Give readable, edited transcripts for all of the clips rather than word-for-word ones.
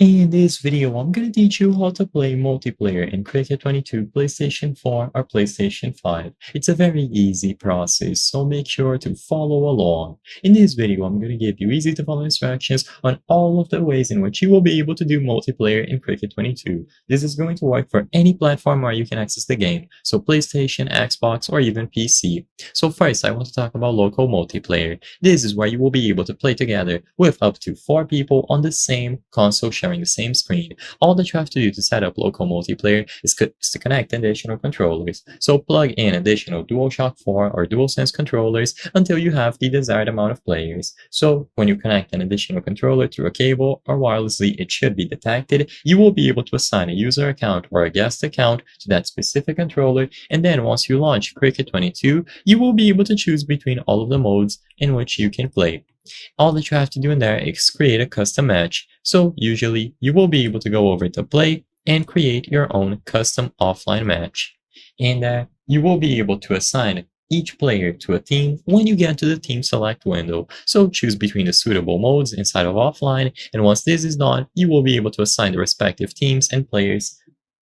In this video, I'm going to teach you how to play multiplayer in Cricket 22, PlayStation 4, or PlayStation 5. It's a very easy process, so make sure to follow along. In this video, I'm going to give you easy to follow instructions on all of the ways in which you will be able to do multiplayer in Cricket 22. This is going to work for any platform where you can access the game, so PlayStation, Xbox, or even PC. So first, I want to talk about local multiplayer. This is where you will be able to play together with up to 4 people on the same console sharing the same screen. All that you have to do to set up local multiplayer is to connect additional controllers. So plug in additional DualShock 4 or DualSense controllers until you have the desired amount of players. So when you connect an additional controller through a cable or wirelessly, it should be detected. You will be able to assign a user account or a guest account to that specific controller, and then once you launch Cricket 22, you will be able to choose between all of the modes in which you can play. All that you have to do in there is create a custom match. So usually you will be able to go over to play and create your own custom offline match. And you will be able to assign each player to a team when you get to the team select window. So choose between the suitable modes inside of offline, and once this is done, you will be able to assign the respective teams and players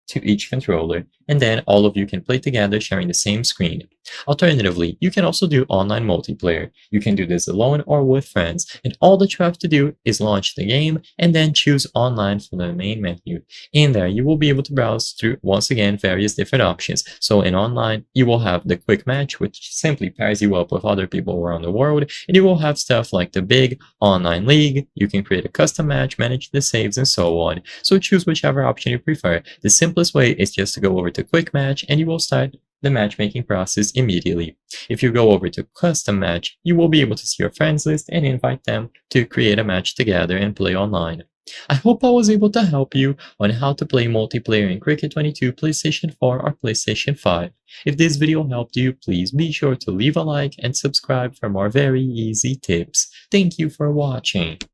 to each controller, and then all of you can play together sharing the same screen. Alternatively, you can also do online multiplayer. You can do this alone or with friends, and all that you have to do is launch the game and then choose online from the main menu. In there, you will be able to browse through, once again, various different options. So in online, you will have the quick match, which simply pairs you up with other people around the world, and you will have stuff like the big online league. You can create a custom match, manage the saves, and so on. So choose whichever option you prefer. The simplest way is just to go over to quick match and you will start the matchmaking process immediately. If you go over to custom match, you will be able to see your friends list and invite them to create a match together and play online. I hope I was able to help you on how to play multiplayer in Cricket 22, PlayStation 4, or PlayStation 5. If this video helped you, please be sure to leave a like and subscribe for more very easy tips. Thank you for watching.